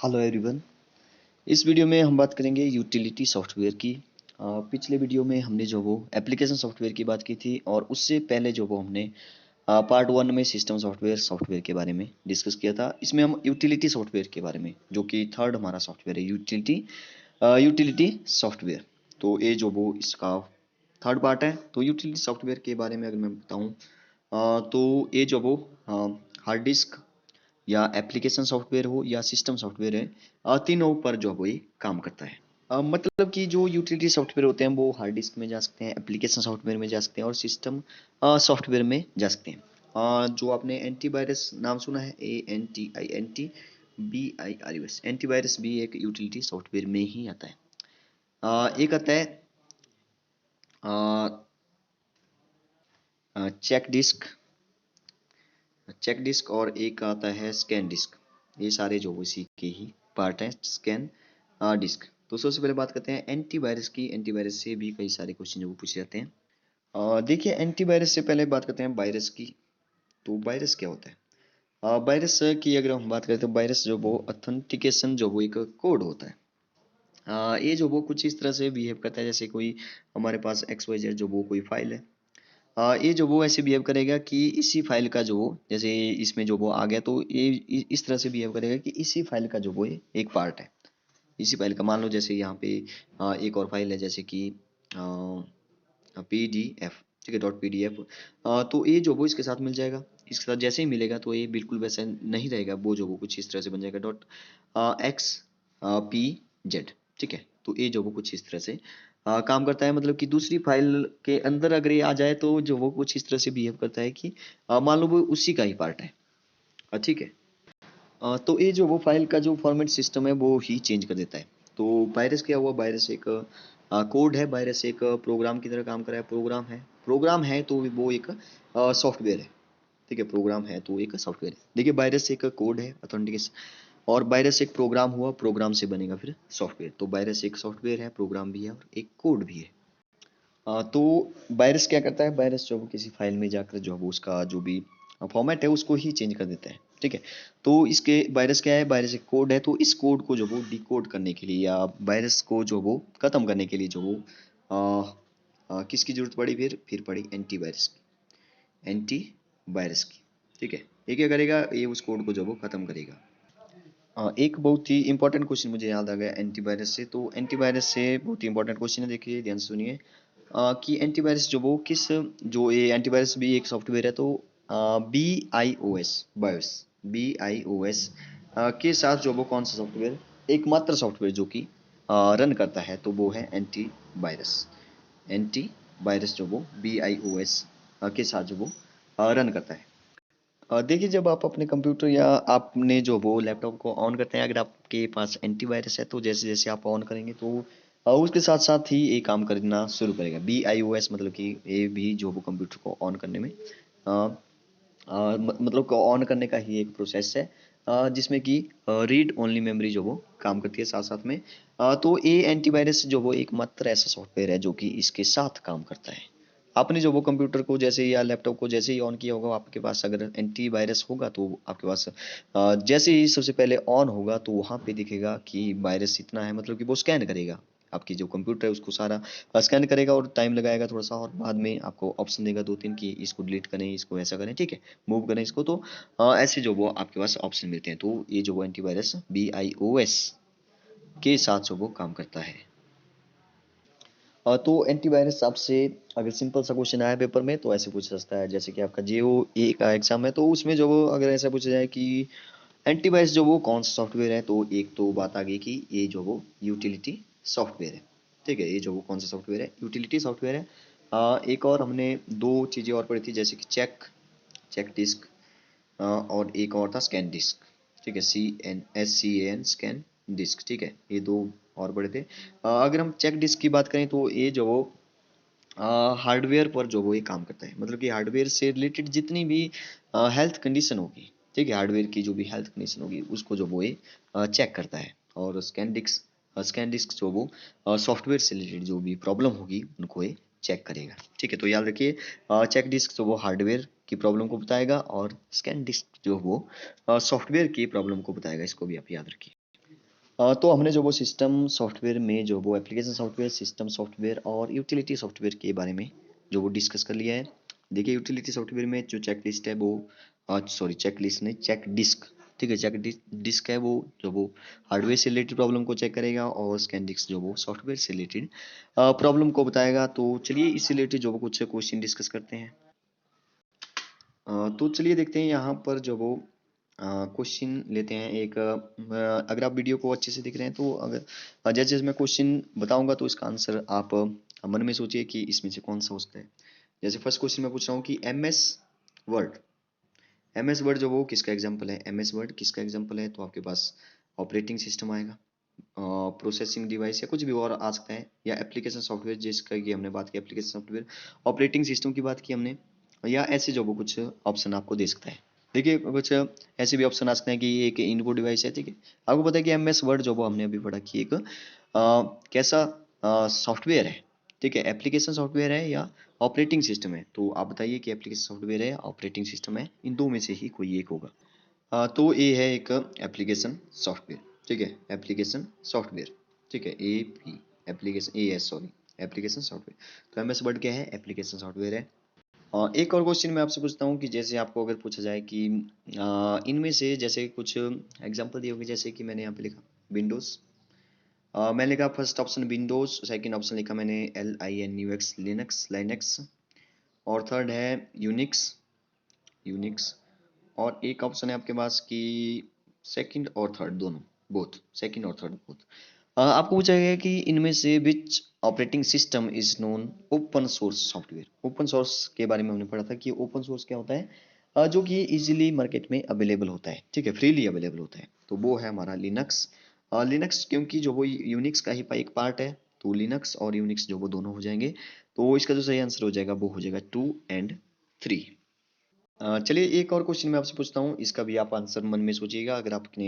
Hello everyone. इस video में हम बात करेंगे यूटिलिटी सॉफ्टवेयर की। पिछले वीडियो में हमने जो वो एप्लीकेशन सॉफ्टवेयर की बात की थी और उससे पहले जो वो हमने पार्ट 1 में सिस्टम सॉफ्टवेयर के बारे में डिस्कस किया था। इसमें हम यूटिलिटी सॉफ्टवेयर के बारे में, जो कि थर्ड हमारा सॉफ्टवेयर है, यूटिलिटी सॉफ्टवेयर। तो ये जो वो इसका थर्ड पार्ट है। तो यूटिलिटी सॉफ्टवेयर के बारे में अगर मैं बताऊँ तो ये जो वो हार्ड डिस्क या एप्लीकेशन सॉफ्टवेयर हो या सिस्टम सॉफ्टवेयर है, तीनों पर जो वो ये काम करता है। मतलब कि जो यूटिलिटी सॉफ्टवेयर होते हैं वो हार्ड डिस्क में जा सकते हैं, एप्लीकेशन सॉफ्टवेयर में जा सकते हैं और सिस्टम सॉफ्टवेयर में जा सकते हैं। जो आपने एंटीवायरस नाम सुना है, ANTIVIRUS, एंटीवायरस भी एक यूटिलिटी सॉफ्टवेयर में ही आता है। एक आता है चेक डिस्क और एक आता है स्कैन डिस्क। ये सारे जो इसी के ही पार्ट हैं, स्कैन डिस्क। तो सबसे पहले बात करते हैं एंटीवायरस की। एंटीवायरस से भी कई सारे क्वेश्चन जो पूछे जाते हैं। देखिए, एंटीवायरस से पहले बात करते हैं वायरस की। तो वायरस क्या होता है? वायरस की अगर हम बात करें तो वायरस जो वो ऑथेंटिकेशन जो वो एक कोड होता है। ये जो वो कुछ इस तरह से बिहेव करता है जैसे कोई हमारे पास XYZ जो वो कोई फाइल है। ये जो वो ऐसे बिहेव करेगा कि इसी फाइल का जो वो, जैसे इसमें जो वो आ गया तो ये इस तरह से बिहेव करेगा कि इसी फाइल का जो वो एक पार्ट है। इसी फाइल का मान लो, जैसे यहाँ पे एक और फाइल है जैसे कि PDF, ठीक है, .pdf। तो ये जो वो इसके साथ मिल जाएगा। इसके साथ जैसे ही मिलेगा तो ये बिल्कुल वैसा नहीं रहेगा, वो जो वो कुछ इस तरह से बन जाएगा .xpz, ठीक है। तो ये जो वो कुछ इस तरह से काम करता है। मतलब कि दूसरी फाइल के अंदर अगर ये आ जाए तो जो वो कुछ इस तरह से बिहेव करता है कि मान लो वो उसी का ही पार्ट है, ठीक है। तो ये जो वो फाइल का जो फॉर्मेट सिस्टम है वो ही चेंज कर देता है। तो वायरस क्या हुआ? वायरस एक कोड है। वायरस एक प्रोग्राम की तरह काम कर रहा है। प्रोग्राम है तो वो एक सॉफ्टवेयर है, ठीक है। प्रोग्राम है तो एक सॉफ्टवेयर है। देखिए, वायरस एक कोड है, ऑथेंटिकेशन, और वायरस एक प्रोग्राम हुआ, प्रोग्राम से बनेगा फिर सॉफ्टवेयर। तो वायरस एक सॉफ्टवेयर है, प्रोग्राम भी है और एक कोड भी है। तो वायरस क्या करता है? वायरस जो वो किसी फाइल में जाकर जो वो उसका जो भी फॉर्मेट है उसको ही चेंज कर देता है, ठीक है। तो इसके वायरस क्या है? वायरस एक कोड है। तो इस कोड को जो वो डिकोड करने के लिए या वायरस को जो वो खत्म करने के लिए जो वो किसकी जरूरत पड़ी? फिर पड़ी एंटी वायरस की, ठीक है। ये क्या करेगा? ये उस कोड को जो वो खत्म करेगा। एक बहुत ही इंपॉर्टेंट क्वेश्चन मुझे याद आ गया एंटीवायरस से। तो एंटीवायरस से बहुत ही इंपॉर्टेंट क्वेश्चन है, देखिए ध्यान से सुनिए। कि एंटीवायरस जो वो किस, जो ये एंटीवायरस भी एक सॉफ्टवेयर है, तो BIOS के साथ जो वो कौन सा सॉफ्टवेयर, एकमात्र सॉफ्टवेयर जो कि रन करता है, तो वो है एंटीवायरस जो वो BIOS के साथ जो वो रन करता है। देखिए, जब आप अपने कंप्यूटर या आपने जो वो लैपटॉप को ऑन करते हैं, अगर आपके पास एंटीवायरस है तो जैसे जैसे आप ऑन करेंगे तो उसके साथ साथ ही ये काम करना शुरू करेगा। BIOS मतलब कि ये भी जो वो कंप्यूटर को ऑन करने में मतलब को ऑन करने का ही एक प्रोसेस है, जिसमें कि रीड ओनली मेमोरी जो वो काम करती है साथ साथ में। तो ये एंटीवायरस जो वो एकमात्र ऐसा सॉफ्टवेयर है जो कि इसके साथ काम करता है। आपने जो वो कंप्यूटर को जैसे या लैपटॉप को जैसे ही ऑन किया होगा, आपके पास अगर एंटीवायरस होगा तो आपके पास जैसे ही सबसे पहले ऑन होगा तो वहाँ पे दिखेगा कि वायरस इतना है, मतलब कि वो स्कैन करेगा आपकी जो कंप्यूटर है उसको सारा स्कैन करेगा और टाइम लगाएगा थोड़ा सा, और बाद में आपको ऑप्शन देगा दो तीन कि इसको डिलीट करें, इसको ऐसा करें, ठीक है, मूव करें इसको। तो ऐसे जो वो आपके पास ऑप्शन मिलते हैं। तो ये जो वो एंटीवायरस BIOS के साथ जो वो काम करता है। तो एंटीवायरस आपसे अगर सिंपल सा क्वेश्चन आया पेपर में तो ऐसे पूछ सकता है, जैसे कि आपका JOA का एग्जाम है तो उसमें जो वो अगर ऐसा पूछा जाए कि एंटीवायरस जो वो कौन सा सॉफ्टवेयर है, तो एक तो बात आ गई कि ये जो वो यूटिलिटी सॉफ्टवेयर है, ठीक है। ये जो वो कौन सा सॉफ्टवेयर है? यूटिलिटी सॉफ्टवेयर है। एक और हमने दो चीज़ें और पढ़ी थी, जैसे कि चेक डिस्क, और एक और था स्कैन डिस्क, ठीक है, SCAN स्कैन डिस्क, ठीक है। ये दो और पढ़े थे। अगर हम चेक डिस्क की बात करें तो ये जो वो हार्डवेयर पर जो वो ये काम करता है। मतलब कि हार्डवेयर से रिलेटेड जितनी भी हेल्थ कंडीशन होगी, ठीक है, हार्डवेयर की जो भी हेल्थ कंडीशन होगी उसको जो वो ये चेक करता है। और स्कैन डिस्क जो वो सॉफ्टवेयर से रिलेटेड जो भी प्रॉब्लम होगी उनको ये चेक करेगा, ठीक है। तो याद रखिए, चेक डिस्क जो वो हार्डवेयर की प्रॉब्लम को बताएगा और स्कैन डिस्क जो वो सॉफ्टवेयर की प्रॉब्लम को बताएगा। इसको भी आप याद रखिए। तो हमने जो वो सिस्टम सॉफ्टवेयर में जो वो एप्लीकेशन सॉफ्टवेयर, सिस्टम सॉफ्टवेयर और यूटिलिटी सॉफ्टवेयर के बारे में जो वो डिस्कस कर लिया है। देखिए यूटिलिटी सॉफ्टवेयर में जो चेक लिस्ट है वो सॉरी चेक लिस्ट नहीं, चेक डिस्क, ठीक है, चेक डिस्क है वो जो वो हार्डवेयर से रिलेटेड प्रॉब्लम को चेक करेगा, और स्कैन डिस्क जो वो सॉफ्टवेयर से रिलेटेड प्रॉब्लम को बताएगा। तो चलिए इससे रिलेटेड जो वो कुछ क्वेश्चन डिस्कस करते हैं। तो चलिए देखते हैं यहाँ पर जो वो क्वेश्चन लेते हैं एक। अगर आप वीडियो को अच्छे से देख रहे हैं तो अगर जैसे जैसे मैं क्वेश्चन बताऊंगा तो इसका आंसर आप मन में सोचिए कि इसमें से कौन सा हो सकता है। जैसे फर्स्ट क्वेश्चन मैं पूछ रहा हूँ कि वर्ड एम एस वर्ड जो वो किसका एग्जाम्पल है। एम एस वर्ड किसका एग्जाम्पल है, तो आपके पास ऑपरेटिंग सिस्टम आएगा, प्रोसेसिंग डिवाइस या कुछ भी और आ सकता है, या एप्लीकेशन सॉफ्टवेयर जिसका कि हमने बात की एप्लीकेशन सॉफ्टवेयर, ऑपरेटिंग सिस्टम की बात की हमने, या ऐसे जो वो कुछ ऑप्शन आपको दे सकता है। देखिए कुछ ऐसे भी ऑप्शन आ सकते हैं कि ये एक इनपुट डिवाइस है, ठीक है। आपको पता है कि एम एस वर्ड जो वो हमने अभी पढ़ा कि एक कैसा सॉफ्टवेयर है, ठीक है, एप्लीकेशन सॉफ्टवेयर है या ऑपरेटिंग सिस्टम है। तो आप बताइए कि एप्लीकेशन सॉफ्टवेयर है, ऑपरेटिंग सिस्टम है, इन दो में से ही कोई एक होगा। तो ये है एक एप्लीकेशन सॉफ्टवेयर, ठीक है, एप्लीकेशन सॉफ्टवेयर, ठीक है, A P application A S sorry application software. तो एम एस वर्ड क्या है, एप्लीकेशन सॉफ्टवेयर है। एक और क्वेश्चन मैं आपसे पूछता हूँ कि जैसे आपको अगर पूछा जाए कि इनमें से जैसे कुछ एग्जांपल दिए होंगे, जैसे कि मैंने यहाँ पे लिखा विंडोज, मैंने लिखा first option Windows, second option लिखा मैंने LINUX लिनक्स लाइनेक्स, और थर्ड है यूनिक्स यूनिक्स, और एक ऑप्शन है आपके पास कि सेकंड और थर्ड दोनों, बोथ सेकंड और थर्ड बोथ। आपको पूछा गया है कि इनमें से which operating system is known open source software. Open source के बारे में हमने पढ़ा था कि ओपन सोर्स क्या होता है, जो कि इजीली मार्केट में अवेलेबल होता है, ठीक है, फ्रीली अवेलेबल होता है। तो वो है हमारा लिनक्स। लिनक्स क्योंकि जो वो यूनिक्स का ही एक पार्ट है, तो लिनक्स और यूनिक्स जो वो दोनों हो जाएंगे। तो इसका जो सही आंसर हो जाएगा वो हो जाएगा 2 और 3। चलिए एक और क्वेश्चन मैं आपसे पूछता हूँ, इसका भी आप आंसर मन में सोचिएगा। अगर आपने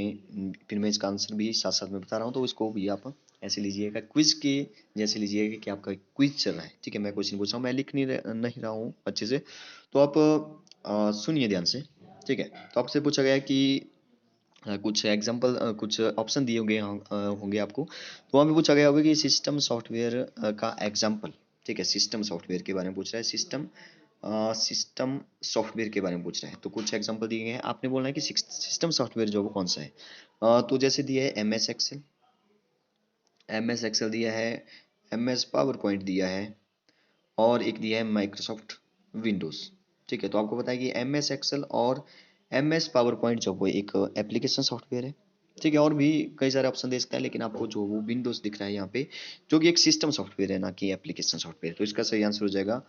फिर मैं इसका आंसर भी साथ साथ में बता रहा हूँ तो इसको भी आप ऐसे लीजिएगा, क्विज के जैसे लीजिएगा कि आपका क्विज चल रहा है, ठीक है। मैं क्वेश्चन पूछ रहा हूँ, मैं लिख नहीं रहा हूँ अच्छे से, तो आप सुनिए ध्यान से, ठीक है। तो आपसे पूछा गया कि कुछ एग्जाम्पल कुछ ऑप्शन दिए होंगे होंगे आपको, तो वहाँ पे पूछा गया होगा कि सिस्टम सॉफ्टवेयर का एग्जाम्पल, ठीक है, सिस्टम सॉफ्टवेयर के बारे में पूछ रहा है, सिस्टम सॉफ्टवेयर के बारे में पूछ रहा है। तो कुछ एग्जांपल दिए गए हैं, आपने बोलना है कि सिस्टम सॉफ्टवेयर जो वो कौन सा है। तो जैसे दिया है एम एस एक्सेल दिया है, MS पावर पॉइंट दिया है, और एक दिया है माइक्रोसॉफ्ट विंडोज, ठीक है। तो आपको पता है कि MS एक्सेल और MS पावर पॉइंट जो वो एक एप्लीकेशन सॉफ्टवेयर है, ठीक है। और भी कई सारे ऑप्शन दे सकता है, लेकिन आपको जो वो विंडोज दिख रहा है यहाँ पे, जो कि एक सिस्टम सॉफ्टवेयर है ना कि एप्लीकेशन सॉफ्टवेयर। तो इसका सही आंसर हो जाएगा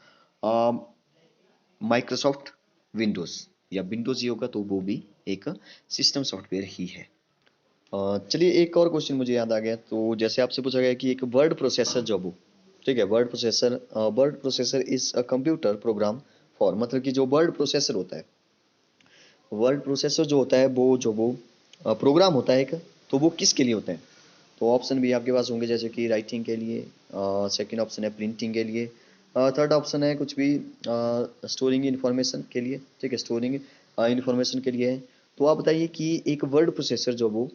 माइक्रोसॉफ्ट विंडोज, या विंडोज ही होगा तो वो भी एक सिस्टम सॉफ्टवेयर ही है। चलिए एक और क्वेश्चन मुझे याद आ गया। तो जैसे आपसे पूछा गया कि एक वर्ड प्रोसेसर जो वो, ठीक है, word processor is a computer program for, मतलब कि जो वर्ड प्रोसेसर होता है, वर्ड प्रोसेसर जो होता है वो जो वो प्रोग्राम होता है एक, तो वो किसके लिए होता है। तो ऑप्शन भी आपके पास होंगे, जैसे कि राइटिंग के लिए, सेकंड ऑप्शन है प्रिंटिंग के लिए, थर्ड ऑप्शन है कुछ भी स्टोरिंग इन्फॉर्मेशन के लिए, ठीक है, स्टोरिंग इन्फॉर्मेशन के लिए है। तो आप बताइए कि एक वर्ड प्रोसेसर जो वो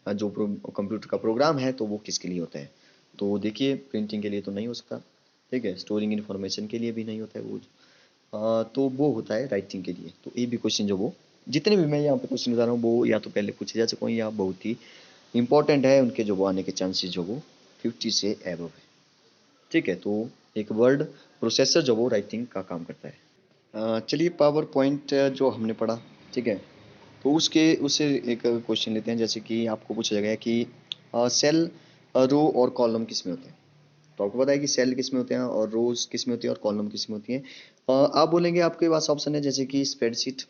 जो कंप्यूटर का प्रोग्राम है तो वो किसके लिए होता है। तो देखिए प्रिंटिंग के लिए तो नहीं हो सकता, ठीक है, स्टोरिंग इन्फॉर्मेशन के लिए भी नहीं होता है वो, तो वो होता है राइटिंग के लिए। तो ये भी क्वेश्चन जो वो जितने भी मैं यहाँ पे क्वेश्चन बता रहा हूँ वो या तो पहले पूछे जा चुके हैं या बहुत ही इंपॉर्टेंट है, उनके जो वो आने के चांसेस जो वो 50 से एबव है, ठीक है। तो एक वर्ड प्रोसेसर जो वो राइटिंग का काम करता है। चलिए पावर पॉइंट जो हमने पढ़ा, ठीक है, तो उसके उससे एक क्वेश्चन लेते हैं। जैसे कि आपको पूछा गया कि सेल, रो और कॉलम किस में होते हैं। तो आपको पता है कि सेल किस में होते हैं और रोज किस में होती है और कॉलम किस में होती है। आप बोलेंगे आपके पास ऑप्शन है जैसे कि स्प्रेडशीट,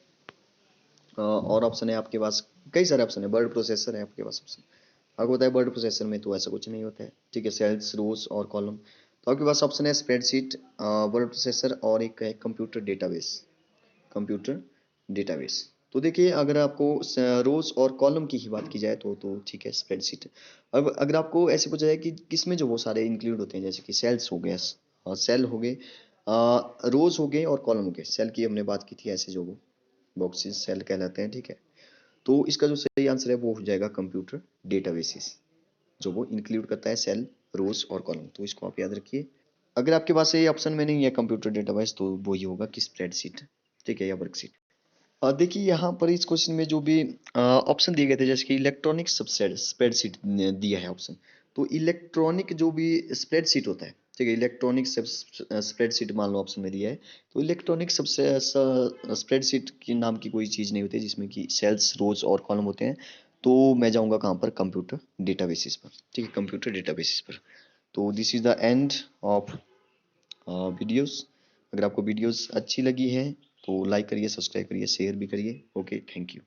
और ऑप्शन है आपके पास, कई सारे ऑप्शन है, वर्ड प्रोसेसर है आपके पास ऑप्शन। आपको पता है वर्ड प्रोसेसर में तो ऐसा कुछ नहीं होता है, ठीक है, सेल्स रोज और कॉलम। तो आपके पास ऑप्शन है स्प्रेडशीट, वर्ड प्रोसेसर, और एक है कंप्यूटर डेटाबेस। तो देखिए अगर आपको रोज और कॉलम की ही बात की जाए तो ठीक है स्प्रेडशीट। अब अगर आपको ऐसे पूछा जाए कि किसमें जो वो सारे इंक्लूड होते हैं, जैसे कि सेल्स हो गए, सेल हो गए, रोज हो गए और कॉलम हो गए। सेल की हमने बात की थी, ऐसे जो वो बॉक्सेस सेल कहलाते हैं, ठीक है। तो इसका जो सही आंसर है वो हो जाएगा कंप्यूटर डेटाबेसेस, जो वो इंक्लूड करता है सेल, रोज और कॉलम। तो इसको आप याद रखिए। अगर आपके पास ये ऑप्शन में नहीं है कंप्यूटर डेटाबेस, तो वो ये होगा कि स्प्रेडशीट, ठीक है, या वर्कशीट। देखिए यहाँ पर इस क्वेश्चन में जो भी ऑप्शन दिए गए थे, जैसे कि इलेक्ट्रॉनिक स्प्रेडशीट दिया है ऑप्शन। तो इलेक्ट्रॉनिक जो भी स्प्रेडशीट होता है, ठीक है, इलेक्ट्रॉनिक स्प्रेडशीट मान लो ऑप्शन में दिया है। तो इलेक्ट्रॉनिक स्प्रेडशीट के नाम की कोई चीज़ नहीं होती जिसमें कि सेल्स, रोज और कॉलम होते हैं। तो मैं जाऊँगा कहाँ पर, कंप्यूटर डेटाबेसिस पर, ठीक है, कंप्यूटर डेटाबेसिस पर। तो this is the end of videos. अगर आपको वीडियोस अच्छी लगी है तो लाइक करिए, सब्सक्राइब करिए, शेयर भी करिए। Okay, thank you.